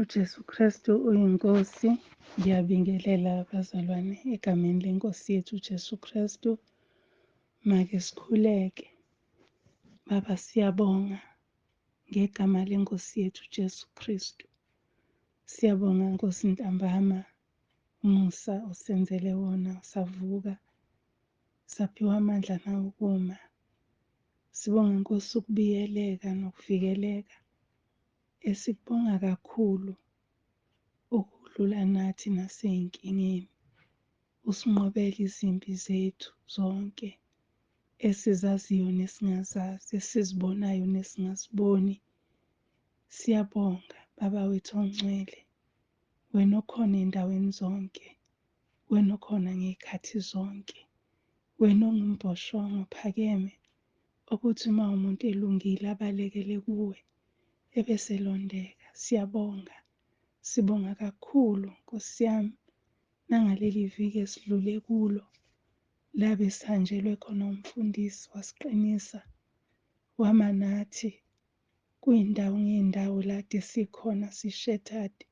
uJesu Kristu uyinkosi. Ngiyabingelela abazalwane egameni lenkosi yethu uJesu Kristu. Make sikhuleke. Baba, siyabonga ngegama lenkosi yethu uJesu Kristu. Siyabonga Nkosi ntambama, umusa osenzele wona, savuka saphiwa amandla nawukuma. Sibonga Nkosi ukubiyeleka nokuvikeleka. Esikubonga kakhulu ukudlula nathi nasey'nkingeni. Usinqobele izimpi zethu zonke esizaziyo nesingazazi, esizibonayo nesingaziboni. Siyabonga Baba wethu ongcwele, wena okhona ey'ndaweni zonke, wena okhona ngey'khathi zonke, wena ongumbhoshongo ophakeme, ukuthi uma umuntu elungile abalekele kuwe ebese elondeka. Siyabonga, sibonga kakhulu Nkosi yami, nangaleli viki esidlule kulo, la besihanjelwe khona umfundisi wasiqinisa, wama nathi kuyindawo ngey'ndawo lade sikhona sishetade,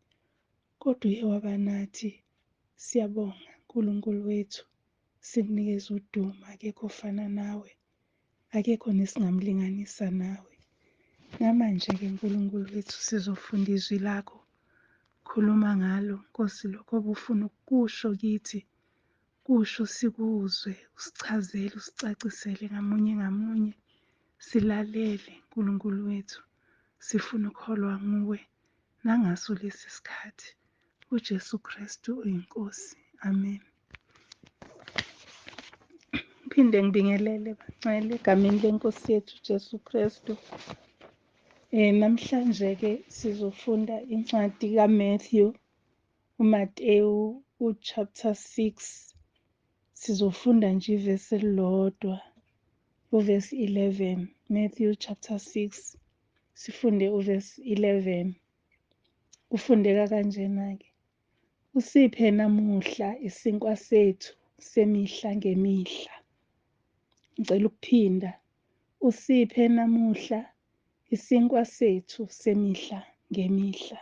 kodwa uye waba nathi. Siyabonga Nkulunkulu wethu, sikunikeza udumo. Akekho ofana nawe, akekho nesingamlinganisa nawe. Namanje-ke Nkulunkulu wethu sizofunda izwi lakho. Khuluma ngalo Nkosi, lokho obufuna ukusho kithi, kusho sikuzwe, usichazele, usicacisele ngamunye ngamunye. Silalele Nkulunkulu wethu, sifuna ukholwa nguwe nangaso lesi sikhathi. uJesu Kristu uyinkosi. Amen. Phinde ngibingelele bangcwele egameni lenkosi yethu uJesu Kristu. Namhlanje-ke sizofunda incwadi kaMathew, uMateyu chapter 6. Sizofunda nje ivesi elilodwa, uvesi 11. Matthew chapter 6, sifunde uvesi 11. Kufundeka kanjena-ke: usiphe namuhla isinkwa sethu semihla ngemihla. Ngicela ukuphinda: usiphe namuhla isinkwa sethu semihla ngemihla.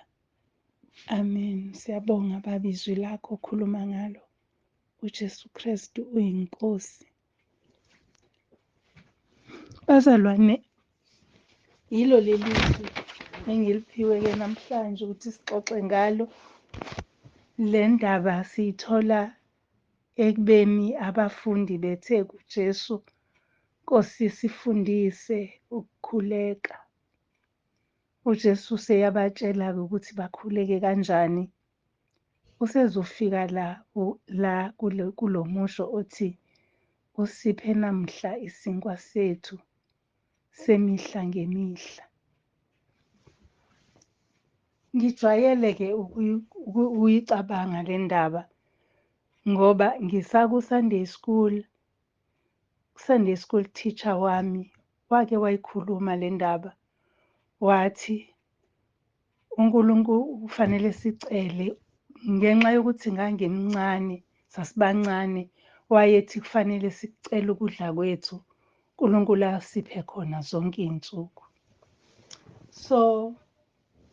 Amen. Siyabonga Baba, izwi lakho khuluma ngalo. uJesu Kristu uyinkosi. Bazalwane, yilo leli zwi engiliphiwe-ke namhlanje ukuthi sixoxe ngalo. Le ndaba siyithola ekubeni abafundi bethe kuJesu, Nkosi, sifundise ukukhuleka. uJesu seyabatshela-ke ukuthi bakhuleke kanjani. Usezofika la kulo musho othi, usiphe namhla isinkwa sethu semihla ngemihla. Ngijwayele-ke ukuyicabanga le ndaba ngoba ngisaku-Sunday school, Sunday school teacher wami wake wayikhuluma le ndaba. Wathi uNkulunkulu kufanele sicele, ngenxa yokuthi ngangimncane, sasibancane, wayethi kufanele sicele ukudla kwethu uNkulunkulu asiphe khona zonke iy'nsuku. So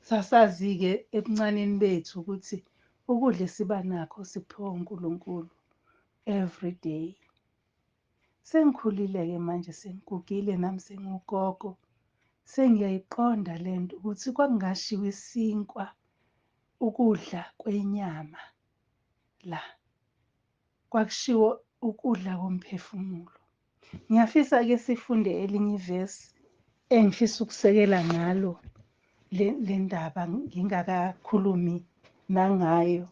sasazi-ke ebuncaneni bethu ukuthi ukudla esiba nakho siphiwa uNkulunkulu every day. Sengikhulile-ke manje, sengigugile nami sengugogo, sengiyayiqonda le nto ukuthi kwakungashiwo isinkwa, ukudla kwenyama, la kwakushiwo ukudla komphefumulo. Ngiyafisa-ke sifunde elinye ivesi engifisa ukusekela ngalo le ndaba ngingakakhulumi nangayo,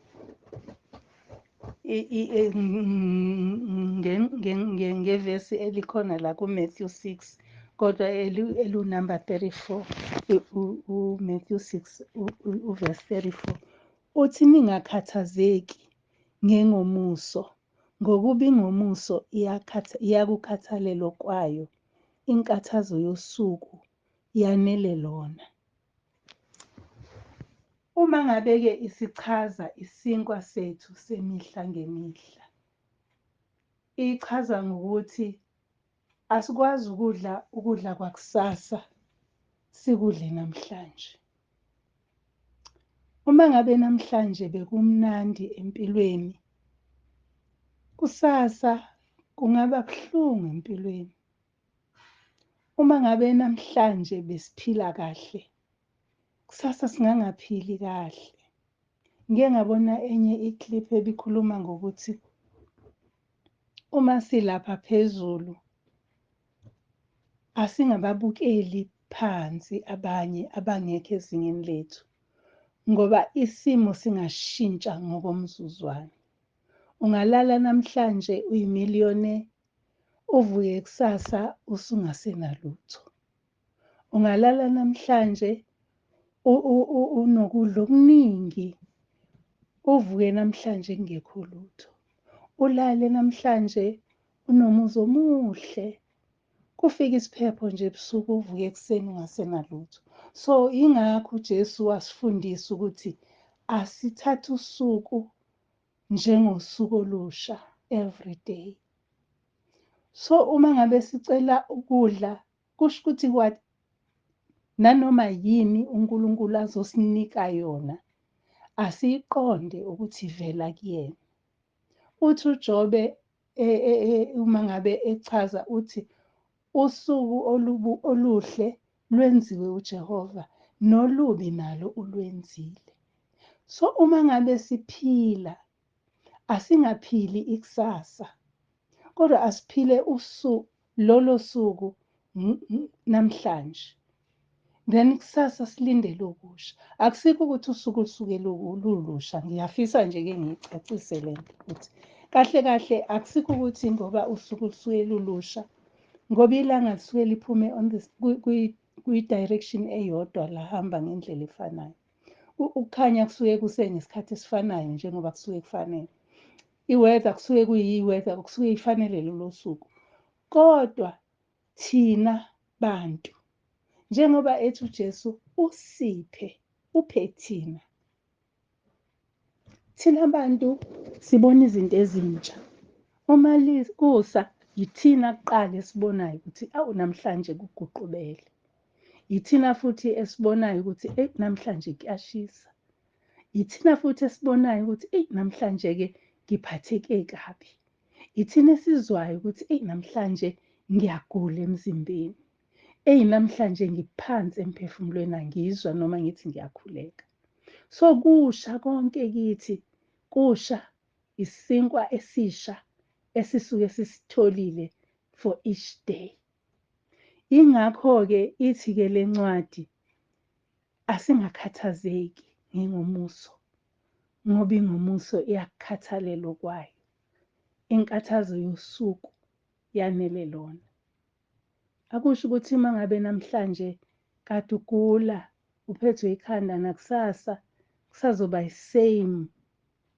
ngevesi elikhona la kuMathew 6, kodwa elunamba 34, uMathew 6 uvesi 34. Uthi, ningakhathazeki ngengomuso, ngokuba ingomuso iyakukhathalelo kwayo, inkathazo yosuku yanele lona. Uma ngabe-ke isichaza isinkwa sethu semihla ngemihla, ichaza ngokuthi asikwazi ukudla kwakusasa sikudle namhlanje. Uma ngabe namhlanje bekumnandi empilweni, kusasa kungaba buhlungu empilweni. Uma ngabe namhlanje besiphila kahle, kusasa singangaphili kahle. Ngike ngabona enye iclip ebikhuluma ngokuthi uma silapha phezulu asingababukeli phansi abanye abangekho ezingeni lethu, ngoba isimo singashintsha ngokomzuzwana. Ungalala namhlanje uyimiliyone, uvuke kusasa usungasenalutho. Ungalala namhlanje unokudla okuningi, uvuke namhlanje kungekho lutho. Ulale namhlanje unomuzi omuhle, kufika isiphepho nje ebusuku uvuke ekuseni ungasenalutho. So ingakho uJesu wasifundisa ukuthi asithathe usuku njengosuku olusha every day. So uma ngabe sicela ukudla, kusho ukuthi what, nanoma yini uNkulunkulu azosinika yona, asiyiqonde ukuthi ivela kuyena. Uthi uJobe uma ngabe echaza uthi usuku oluhle lwenziwe uJehova, nolubi nalo ulwenzile. So uma ngabe siphila, asingaphili ikusasa, kodwa asiphile lolo suku namhlanje. Then kusasa silindele okusha. Akusikho ukuthi usuku olusuke lulusha. Ngiyafisa nje-ke ngiyicacise le nto ukuthi kahle kahle akusikho ukuthi ngoba usuku olusuke lulusha, ngoba ilanga lisuke liphume kwi-direction eyodwa lahamba ngendlela efanayo. Ukukhanya kusuke kusengesikhathi esifanayo njengoba kusuke kufanele. I-weather kusuke kuyi-weather, kusuke ifanele lolo suku. Kodwa thina bantu, njengoba ethi uJesu uphe thina. Thina bantu sibona izinto ezintsha. Uma kusa, yithina kuqala esibonayo ukuthi awu namhlanje kuguqubele. Yithina futhi esibonayo ukuthi namhlanje kuyashisa. Yithina futhi esibonayo ukuthi namhlanje-ke ngiphatheke kabi. Yithina esizwayo ukuthi namhlanje ngiyagula emzimbeni. Namhlanje ngiphansi emphefumulweni, angizwa noma ngithi ngiyakhuleka. So kusha konke kithi, kusha isinkwa esisha esisuke sisitholile for each day. Ingakho-ke ithi-ke le ncwadi asingakhathazeki ngengomuso, ngoba ingomuso iyakukhathalela okwayo. Inkathazo yosuku yanele lona. Akusho ukuthi uma ngabe namhlanje kade ugula, uphethwe ikhanda, nakusasa kusazoba i-same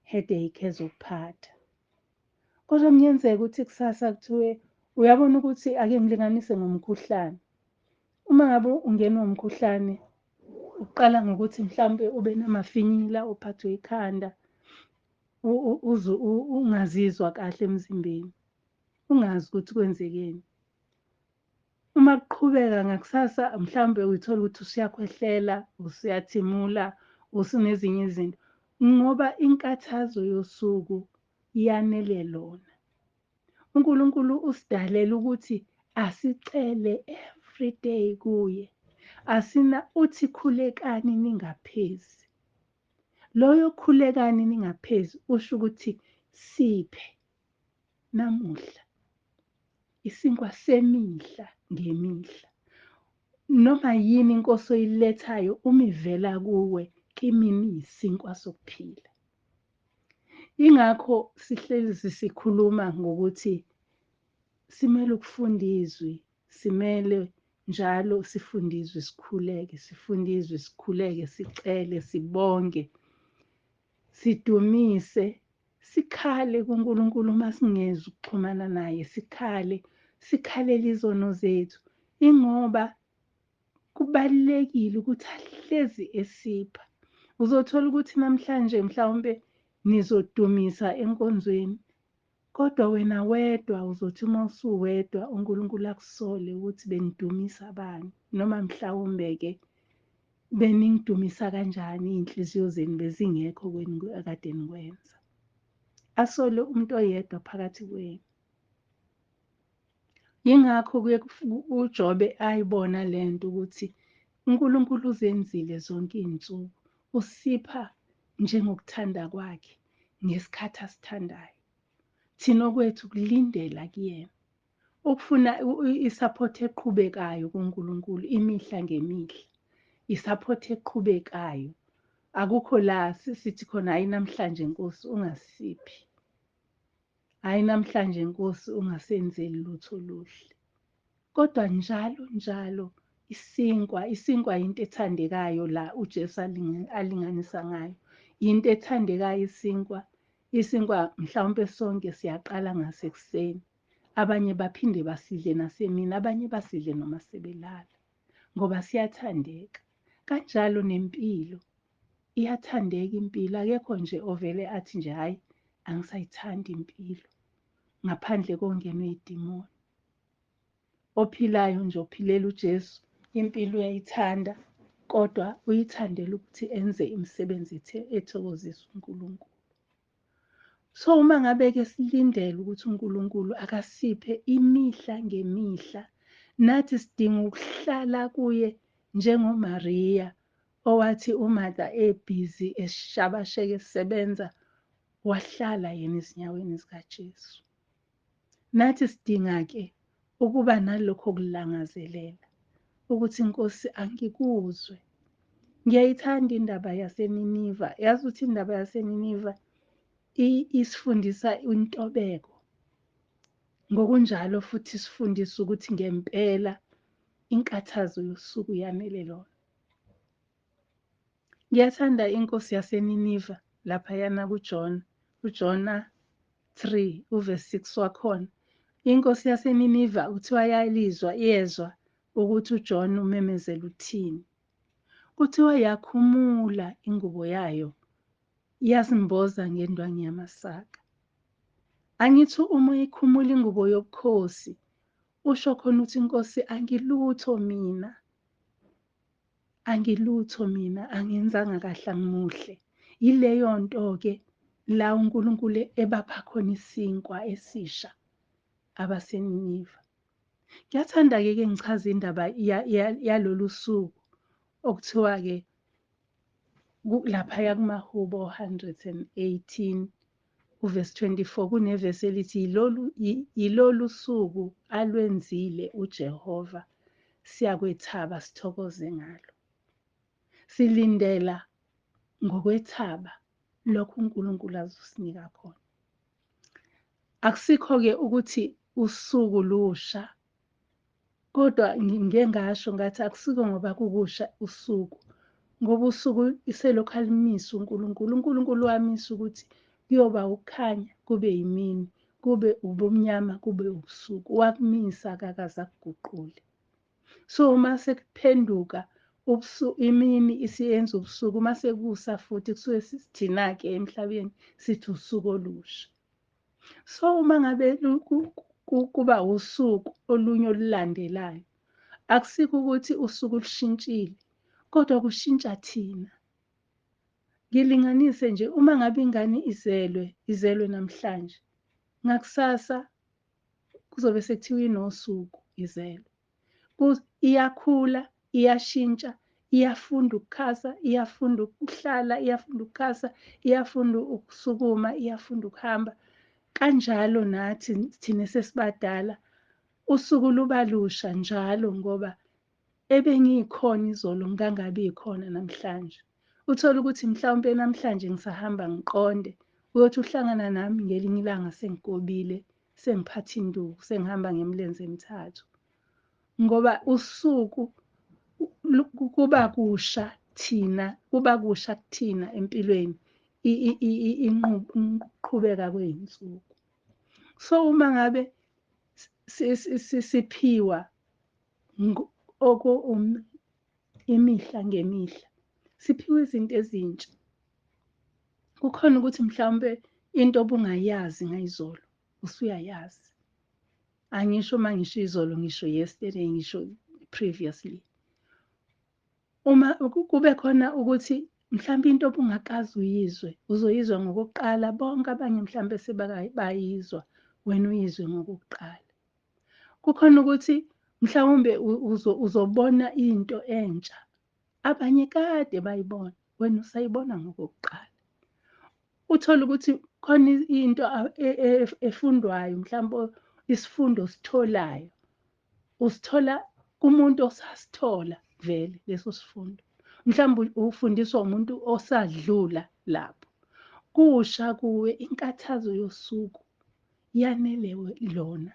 headache ezokuphatha. Kodwa kungenzeka ukuthi kusasa kuthiwe, uyabona ukuthi ake ngilinganise ngomkhuhlane. Uma ngabe ungenwa umkhuhlane, uqala ngokuthi mhlawumbe ube namafinyila, uphathwe ikhanda, ungazizwa kahle emzimbeni, ungazi ukuthi kwenzekeni. Uma kuqhubeka ngakusasa, mhlawumbe uyithola ukuthi usuyakhwehlela, usuyathimula, usunezinye izinto, ngoba inkathazo yosuku yanele lona. uNkulunkulu usidalela ukuthi asicele every day kuye. Uthi khulekani ningaphezi. Loyo khulekani ningaphezi usho ukuthi siphe namuhla isinkwa semihla ngemihla. Noma yini inkosi oyilethayo uma ivela kuwe, kimini yisinkwa sokuphila. Ingakho sihlezi sikhuluma ngokuthi simele ukufundizwe, simele njalo sifundizwe sikhuleke, sicele, sibonge, sidumise, sikhale kuNkulunkulu uma singezwa ukuxhumana naye, sikhalele izono zethu. Ingoba kubalulekile ukuthi ahlezi esipha. Uzothola ukuthi namhlanje mhlawumbe nizodumisa enkonzweni, kodwa wena wedwa uzothi uma usuwedwa uNkulunkulu akusole ukuthi benidumisa abani, noma mhlawumbe-ke beningidumisa kanjani iy'nhliziyo zenu bezingekho akade nikwenza. Asole umuntu oyedwa phakathi kwenu. Yingakho-ke uJobe ayibona le nto ukuthi uNkulunkulu uzenzile zonke iy'nsuku, usipha njengokuthanda kwakhe ngesikhathi asithandayo. Thina okwethu kulindela kuyena, ukufuna isaphothi eqhubekayo kuNkulunkulu imihla ngemihla, isaphothi eqhubekayo. Akukho la sithi khona hayi namhlanje Nkosi ungasiphi, hayi namhlanje Nkosi ungasenzeli lutho oluhle. Kodwa njalo njalo isinkwa into ethandekayo la uJesu alinganisa ngayo. Into ethandekayo isinkwa mhlawumpe sonke siyaqala ngasekuseni. Abanye baphinde basidle nasemini, abanye basidle noma sebelala, ngoba siyathandeka. Kanjalo nempilo, iyathandeka impilo. Akekho nje ovele athi nje hhayi angisayithandi impilo ngaphandle kongenwe idimoni. Ophilayo nje ophilela uJesu impilo uyayithanda, kodwa uyithandela ukuthi enze imisebenzi ethokozisa uNkulunkulu. So uma ngabe-ke silindele ukuthi uNkulunkulu akasiphe imihla ngemihla, nathi sidinga ukuhlala kuye njengoMariya owathi uMartha ebhizi eshabasheka esebenza, wahlala yena ezinyaweni zikaJesu. Nathi sidinga-ke ukuba nalokho kulangazelela ukuthi Nkosi angikuzwe. Ngiyayithanda indaba yaseNiniva. Yazi ukuthi indaba yaseNiniva isifundisa intobeko. Ngokunjalo futhi isifundisa ukuthi ngempela inkathazo yosuku yanele lona. Ngiyathanda inkosi yaseNiniva laphayana uJona 3 uverse 6 wakhona. Inkosi yaseNiniva kuthiwa yezwa ukuthi uJona umemezela uthini. Kuthiwa yakhumula ingubo yayo, yazimboza ngendwangu yamasaka. Angithi uma ikhumula ingubo yobukhosi, usho khona ukuthi inkosi angilutho mina, angenzanga kahle, angimuhle. Yileyo nto-ke la uNkulunkulu ebapha khona isinkwa esisha abaseNiniva. Ngiyathanda-ke ngichaze indaba yalolu suku okuthiwa-ke laphaya kumaHubo 118 uverse 24 kunevesi elithi yilolu suku alwenzile uJehova, siyakwethaba sithokoze ngalo. Silindela ngokwethaba lokhu uNkulunkulu azosinika khona. Akusikho-ke ukuthi usuku lusha, kodwa ngike ngasho ngathi akusiko ngoba kukusha usuku, ngoba usuku iselokhu alimisa uNkulunkulu. uNkulunkulu wamisa ukuthi kuyoba ukukhanya kube yimini, kube ubumnyama kube ubusuku. Wakumisa akakaze akuguqule. So uma sekuphenduka imini isiyenza ubusuku, uma sekusa futhi kusuke thina-ke emhlabeni sithi usuku olusha. So uma ngabe kuba usuku olunye olulandelayo, akusikho ukuthi usuku lushintshile, kodwa kushintsha thina. Ngilinganise nje, uma ngabe ingane izelwe namhlanje, ngakusasa kuzobe sekuthiwa inosuku izelwe. Iyakhula, iyashintsha, iyafunda ukukhasa, iyafunda ukuhlala, iyafunda ukukhasa, iyafunda ukusukuma, iyafunda ukuhamba. Kanjalo nathi thina sesibadala, usuku luba lusha njalo ngoba ebengikhona izolo ngangabi khona namhlanje. Uthola ukuthi mhlawumpe namhlanje ngisahamba ngiqonde, uyothi uhlangana nami ngelinye ilanga sengigobile, sengiphatha induku, sengihamba ngemilenze emithathu. Ngoba usuku kuba kusha kuthina empilweni, inqubeka kwey'nsuku. So uma ngabe siphiwa imihla ngemihla, siphiwe izinto ezintsha. Kukhona ukuthi mhlawumbe into obungayazi ngayizolo usuyayazi. Angisho uma ngisho izolo, ngisho yesterday, ngisho previously. Uma kube khona ukuthi mhlawumbe into obungakaze uyizwe, uzoyizwa ngokokuqala, bonke abanye mhlawumbe bayizwa, wena uyizwe ngokokuqala. Kukhona ukuthi mhlawumbe uzobona into entsha, abanye kade bayibona, wena usayibona ngokokuqala. Uthole ukuthi khona into efundwayo, mhlawumbe isifundo ositholayo, usithola kumuntu osasithola vele leso sifundo. Mhlawumbe ufundiswa umuntu osadlula lapho. Kusha kuwe inkathazo yosuku yanele lona.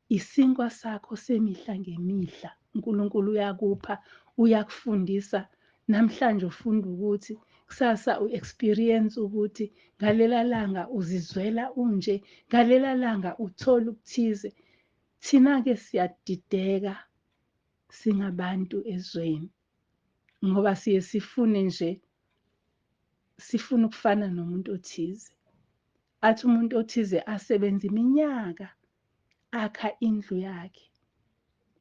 Isinkwa sakho semihla ngemihla. uNkulunkulu uyakupha, uyakufundisa. Namhlanje ufunda ukuthi, kusasa u-experience ukuthi ngalela langa uzizwela unje, ngalela langa uthola ukuthize. Thina-ke siyadideka singabantu ezweni ngoba siye sifune nje, sifuna ukufana nomuntu othize. Athi umuntu othize asebenza iminyaka akha indlu yakhe,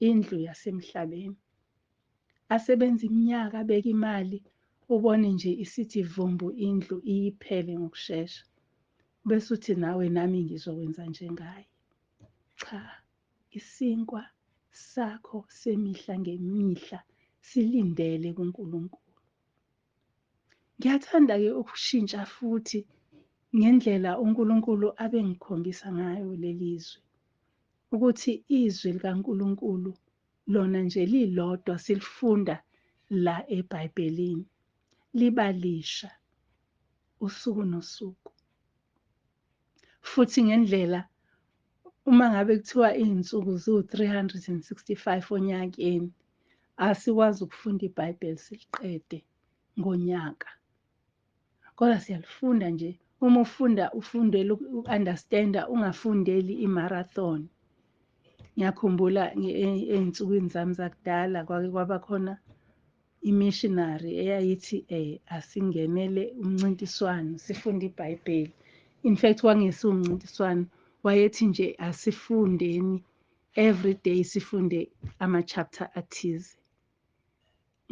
indlu yasemhlabeni. Asebenza iminyaka abeka imali, ubone nje isithi vumbu indlu iyiphele ngokushesha. Bese uthi nawe nami ngizokwenza njengaye. Cha, isinkwa sakho semihla ngemihla silindele kuNkulunkulu. Ngiyathanda-ke ukushintsha futhi ngendlela uNkulunkulu abengikhombisa ngayo leli zwi. Ukuthi izwi likaNkulunkulu lona nje lilodwa silifunda la eBhayibhelini. Libalisha usuku nosuku. Futhi ngendlela uma ngabe kuthiwa iy'nsuku ziwu-365 onyakeni, asikwazi ukufunda iBhayibheli siliqede ngonyaka. Kodwa siyalifunda nje, uma ufundela uku-understand-a, ungafundeli i-marathon. Ngiyakhumbula ey'nsukwini zami zakudala kwake kwaba khona imissionary eyayithi asingenele umncintiswano sifunde iBhayibheli. In fact, kwangesiwo umncintiswano, wayethi nje asifundeni every day sifunde ama-chapter athize.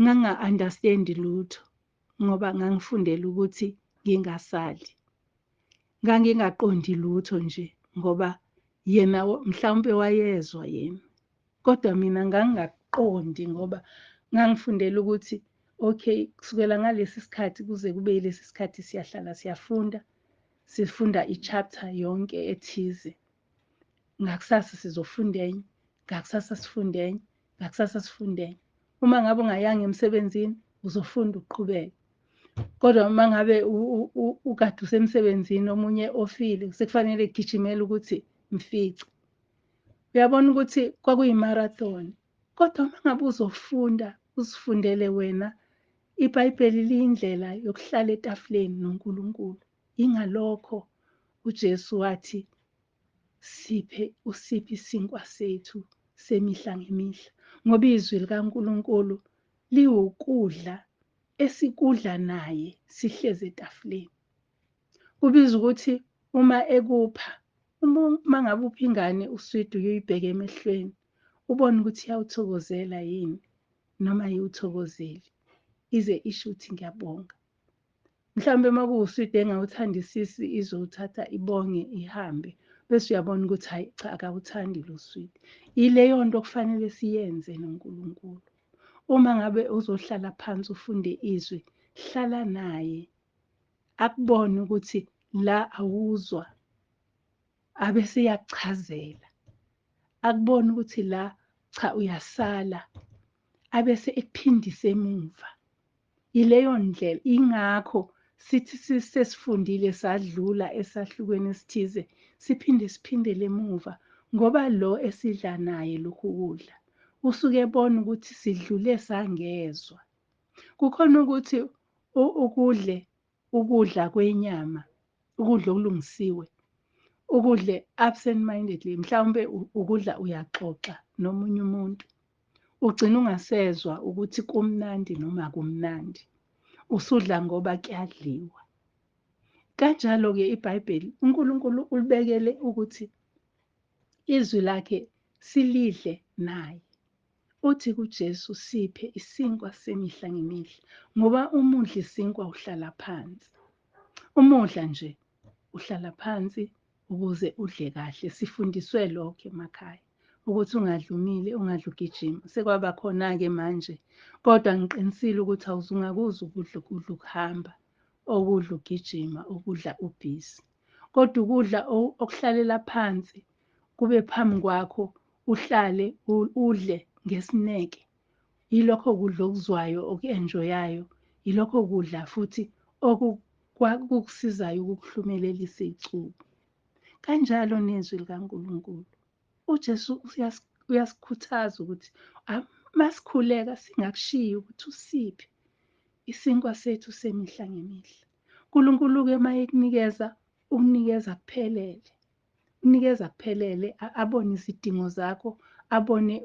Nganga-understand-i lutho ngoba ngangifundela ukuthi ngingasali. Ngangingaqondi lutho nje ngoba yena mhlawumbe wayezwa yena. Kodwa mina ngangingakuqondi ngoba ngangifundela ukuthi okay, kusukela ngalesi sikhathi kuze kube yilesi sikhathi siyahlala siyafunda, sifunda i-chapter yonke ethize. Ngakusasa sizofunda enye, ngakusasa sifunde enye, ngakusasa sifunde enye. Uma ngabe ungayanga emsebenzini, uzofunda uqhubeke. Kodwa uma ngabe ukade usemsebenzini omunye ofile, sekufanele egijimele ukuthi mfice. Uyabona ukuthi kwakuyi-marathon. Kodwa uma ngabe uzofunda, uzifundele wena, iBhayibheli liyindlela yokuhlala etafuleni noNkulunkulu. Ingalokho uJesu wathi, usiphe isinkwa sethu semihla ngemihla. Ngoba izwi likaNkulunkulu liwukudla esikudla naye sihlezi etafuleni. Kubiza ukuthi uma ekupha, uma ngabe upha ingane uswidi uyoyibheka emehlweni, ubone ukuthi iyawuthokozela yini noma ayiwuthokozeli, ize isho ukuthi ngiyabonga. Mhlawumbe uma kuwuswidi engawuthandisisi izowuthatha ibonge ihambe, bese uyabona ukuthi hayi cha, akawuthandi lo swidi. Yileyo nto kufanele siyenze noNkulunkulu. Uma ngabe uzohlala phansi ufunde izwi, hlala naye, akubone ukuthi la awuzwa, abese eyakuchazela. Akubone ukuthi la cha uyasala, abese ekuphindisa emuva. Yileyo ndlela, ingakho sithi sesifundile sadlula esahlukweni esithize, siphindele emuva ngoba lo esidla naye lokhu kudla usuke ebona ukuthi sidlule sangezwa. Kukhona ukuthi ukudle ukudla kwenyama, ukudla okulungisiwe, ukudle absent mindedly, mhlawumbe ukudla uyaxoxa nomunye umuntu, ugcina ungasezwa ukuthi kumnandi noma akumnandi, usudla ngoba kuyadliwa. Kanjalo-ke iBhayibheli uNkulunkulu ulibekele ukuthi izwi lakhe silidle naye. uthi kuJesu siphe isinkwa semihla ngemihla, ngoba umudla isinkwa uhlala phansi. Umudla nje uhlala phansi ukuze udle kahle. Sifundiswe lokho emakhaya ukuthi ungadli umile, ungadli ugijima. Sekwaba khona-ke manje, kodwa ngiqinisile ukuthi awuzungakuzwa ukudla ukuhamba, okudla ugijima, ukudla ubhizi. Kodwa ukudla okuhlalela phansi, kube phambi kwakho, uhlale udle ngesineke. Yilokho kudla okuzwayo, oku-enjoyayo, yilokho kudla futhi okukusizayo ukukuhlumelelisa iy'cubu. Kanjalo nezwi likaNkulunkulu. UJesu uyasikhuthaza ukuthi masikhuleka singakushiyi ukuthi usiphe isinkwa sethu semihla ngemihla. uNkulunkulu-ke uma ekunikeza, ukunikeza kuphelele. Unikeza kuphelele, abone izidingo zakho, abone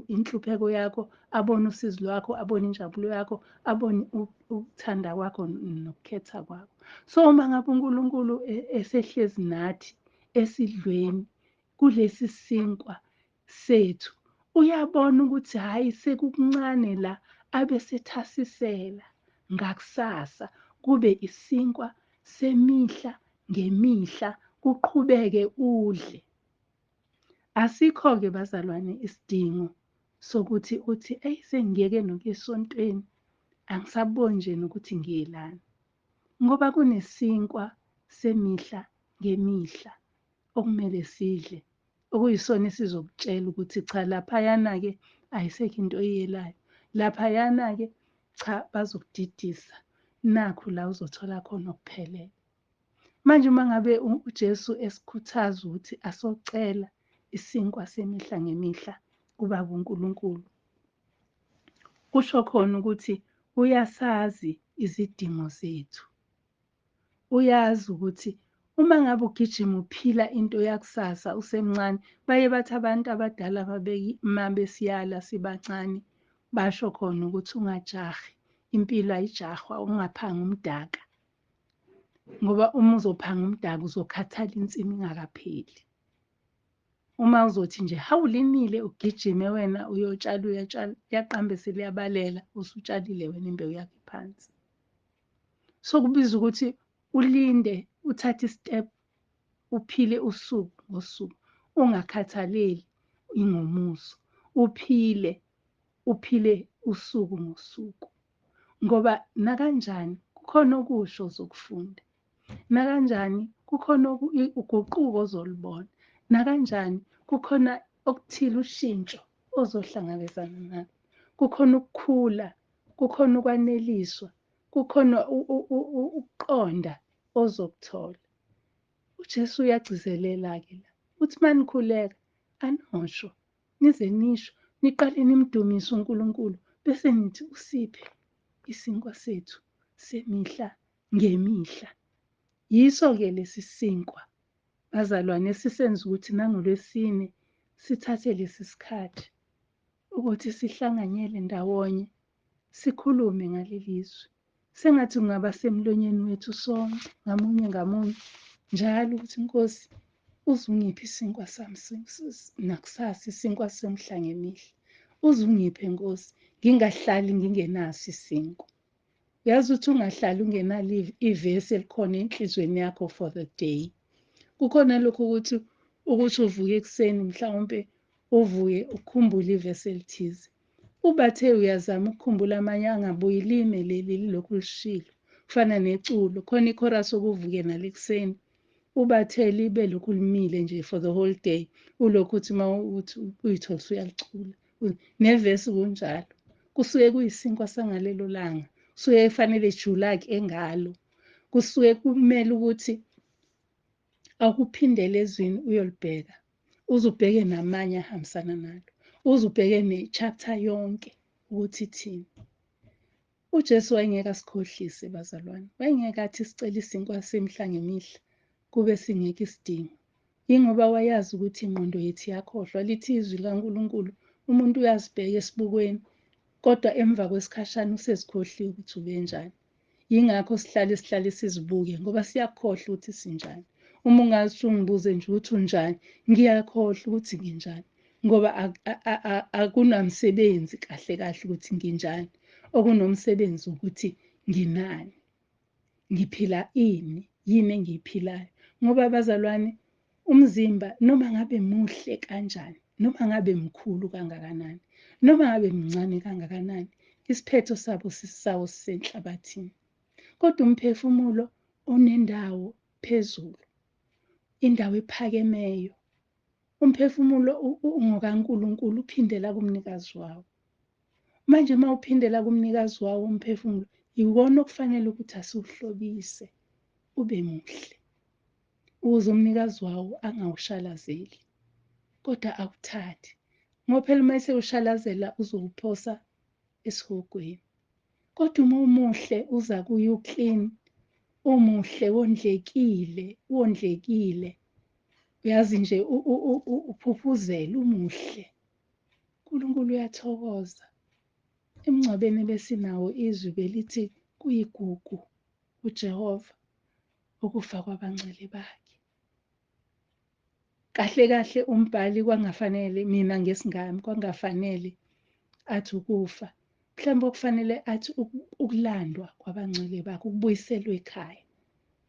inhlupheko yakho, abone usizi lwakho, abone injabulo yakho, abone ukuthanda kwakho nokukhetha kwakho. So uma ngabe uNkulunkulu esehlezi nathi esidlweni kulesi sinkwa sethu, uyabona ukuthi hhayi sekukuncane la, abesethasisela ngakusasa kube isinkwa semihla ngemihla, kuqhubeke udle. Asikho-ke bazalwane isidingo sokuthi uthi eyi sengiyeke nokuya esontweni, angisaboni nje nokuthi ngiyelana, ngoba kunesinkwa semihla ngemihla okumele sidle, okuyisona esizokutshela ukuthi cha, laphayana-ke ayisekho into oyiyelayo, laphayana-ke cha, bazokudidisa, nakhu la uzothola khona okuphelele. Manje uma ngabe uJesu esikhuthaza ukuthi asocela isinkwa semihla ngemihla kuBaba uNkulunkulu, kusho khona ukuthi uyasazi izidingo zethu. Uyazi ukuthi uma ngabe ugijima uphila into yakusasa usemncane, baye bathi abantu abadala uma besiyala sibancane, basho khona ukuthi ungajahi, impilo ayijahwa, ungaphanga umdaka. Ngoba uma uzophanga umdaka uzokhathala insimi ingakapheli. Uma uzothi nje hawu linile ugijime wena uyotshala, yaqambe seliyabalela, usutshalile wena imbewu yakho phansi. So kubiza ukuthi ulinde, uthathe istep, uphile usuku ngosuku, ungakhathaleli ingomuso, uphile usuku ngosuku. Ngoba nakanjani kukhona okusho ozokufunda, nakanjani kukhona uguquko ozolubona, nakanjani kukhona okuthile ushintsho ozohlangabezana nalo, kukhona ukukhula, kukhona ukwaneliswa, kukhona ukuqonda ozokuthola. uJesu uyagcizelela-ke la, uthi manikhuleka anosho, nize nisho, niqale nimdumise uNkulunkulu, bese nithi usiphe isinkwa sethu semihla ngemihla. Yiso-ke lesi sinkwa, bazalwane, esisenza ukuthi nangoLwesine sithathe lesi sikhathi ukuthi sihlanganyele ndawonye, sikhulume ngaleli zwi. Sengathi kungaba semlonyeni wethu sonke, ngamunye ngamunye, njalo ukuthi Nkosi, uzungiphe isinkwa sami nakusasa, isinkwa semihla ngemihla. Uzungiphe Nkosi, ngingahlali ngingenaso isinkwa. Uyazi ukuthi ungahlali ungenalo ivesi elikhona enhlizweni yakho for the day. Kukhona lokhu ukuthi uvuke ekuseni mhlawumpe uvuke ukhumbule ivesi elithize. Ubathe uyazama ukukhumbula amanye angabuyi lime leli lokhu lishilo. Kufana neculo, khona ichorus okuvuke nalo ekuseni. Ubathe libe lokhu limile nje for the whole day. Ulokhu uthi uma uthi uyithola usuyalicula. Nevesi kunjalo. Kusuke kuyisinkwa sangalelo langa. Kusuke kufanele ejulake engalo. Kusuke kumele ukuthi akuphindele ezwini uyolibheka. Uze ubheke namanye ahambisana nalo. Uze ubheke ne-chapter yonke ukuthi ithini. uJesu wayengeke asikhohlise bazalwane. Wayengeke athi sicela isinkwa semihla ngemihla kube singeke isidingo. Yingoba wayazi ukuthi ingqondo yethu iyakhohlwa. Lithi izwi likaNkulunkulu, umuntu uyazibheka esibukweni, kodwa emva kwesikhashana usezikhohliwe ukuthi ubenjani. Yingakho sihlale sizibuke, ngoba siyakhohlwa ukuthi sinjani. Uma ungathi ungibuze nje ukuthi unjani, ngiyakhohlwa ukuthi nginjani. ngoba akunamsebenzi kahle kahle ukuthi nginjani. Okunomsebenzi ukuthi nginani, ngiphila yini engiyiphilayo. Ngoba bazalwane, umzimba noma ngabe muhle kanjani, noma ngabe mkhulu kangakanani, noma ngabe mncane kangakanani, isiphetho sabo sisawo sisenhlabathini. Kodwa umphefumulo onendawo phezulu, indawo ephakemeyo, umphefumulo ungokaNkulunkulu, uphindela kumnikazi wawo. Manje uma uphindela kumnikazi wawo umphefumulo, iwona okufanele ukuthi asiwuhlobise ube muhle, ukuze umnikazi wawo angawushalazeli, kodwa awuthathi. Ngoba phela uma esewushalazela uzowuphosa esihogweni. Kodwa uma umuhle uza kuye uclean, umuhle wondlekile, uyazi nje uphuphuzela umuhle. uNkulunkulu uyathokoza. Emngcwabeni besinawo izwi belithi kuyigugu uJehova ukufa kwabancele bakhe. Kahle kahle umbhali kwangafanele, mina ngesingami kwangafanele athi ukufa, mhlawumbe okufanele athi ukulandwa kwabancele bakhe, ukubuyiselwa ekhaya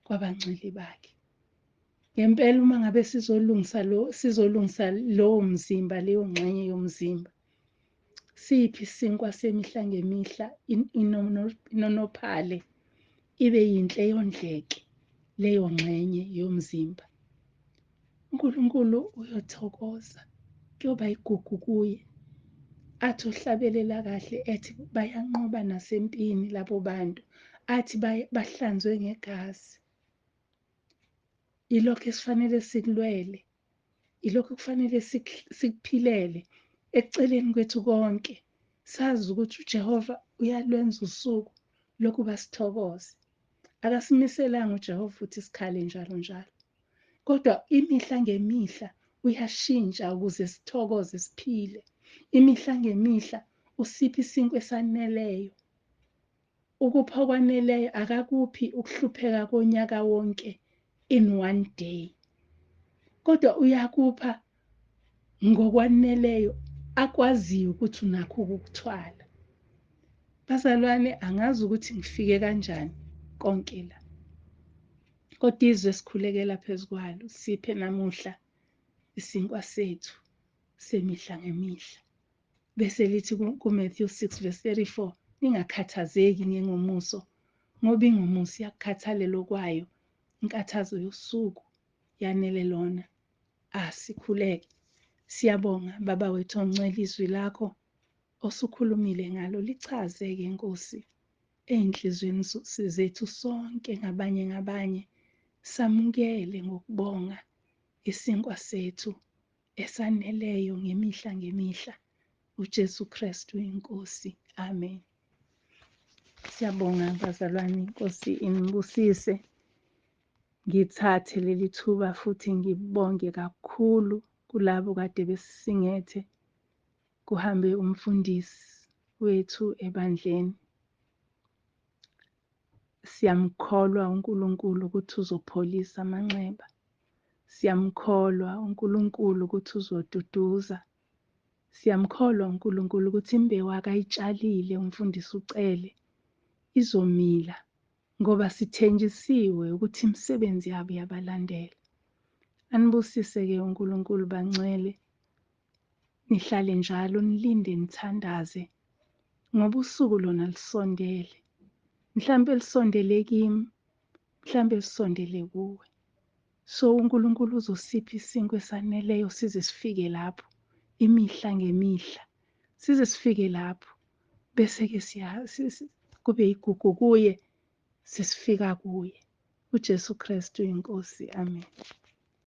kwabancele bakhe. Ngempela uma ngabe sizolungisa lowo mzimba, leyo ngxenye yomzimba, siphi isinkwa semihla ngemihla inonophale, ibe yinhle yondleke leyo ngxenye yomzimba, uNkulunkulu uyothokoza, kuyoba igugu kuye. Athi uhlabelela kahle, ethi bayanqoba nasempini labo bantu, athi bahlanzwe ngegazi. Ilokho esifanele sikulwele, ilokho kufanele sikuphilele eceleni kwethu konke. Sazi ukuthi uJehova uyalwenza usuku lokuba sithokoze. Akasimiselanga uJehova ukuthi sikhale njalo njalo, kodwa imihla ngemihla uyashintsha ukuze sithokoze, siphile. Imihla ngemihla usipha isinkwa esaneleyo. Ukupha okwaneleyo akakuphi ukuhlupheka konyaka wonke in one day, kodwa uyakupha ngokwaneleyo akwaziyo ukuthi unakho ukukuthwala. Bazalwane, angazi ukuthi ngifike kanjani konke la, kodwa izwe esikhulekela phezu kwalo, siphe namuhla isinkwa sethu semihla ngemihla. Bese lithi kuMathew 6:34, ningakhathazeki ngengomuso, ngoba ingomuso iyakukhathalela okwayo, inkathazo yosuku yanele lona. Sikhuleke. Siyabonga baba wethu oncela, izwi lakho osukhulumile ngalo lichazeke Nkosi ey'nhlizweni zethu sonke, ngabanye samukele ngokubonga isinkwa sethu esaneleyo ngemihla ngemihla, uJesu Kristu inkosi. Amen. Siyabonga bazalwane, Inkosi inibusise. Ngithathe leli thuba futhi ngibonge kakhulu kulabo kade besisingethe, kuhambe umfundisi wethu ebandleni. Siyamkholwa uNkulunkulu ukuthi uzopholisa amanxeba. Siyamkholwa uNkulunkulu ukuthi uzoduduza. Siyamkholwa uNkulunkulu ukuthi imbewu akayitshalile umfundisi ucele izomila, ngoba sithenjisiwe ukuthi imisebenzi yabo yabalandela. Anibusise-ke uNkulunkulu bancele, nihlale njalo nilinde nithandaze, ngoba usuku lona lusondele. Mhlambe lisondele kimi, mhlambe lisondele kuwe. So uNkulunkulu uzosipha isinkwa esaneleyo size sifike lapho, imihla ngemihla size sifike lapho. Bese-ke kube yigugu kuye, sesifika kuye. uJesu Kristu inkosi. Amen.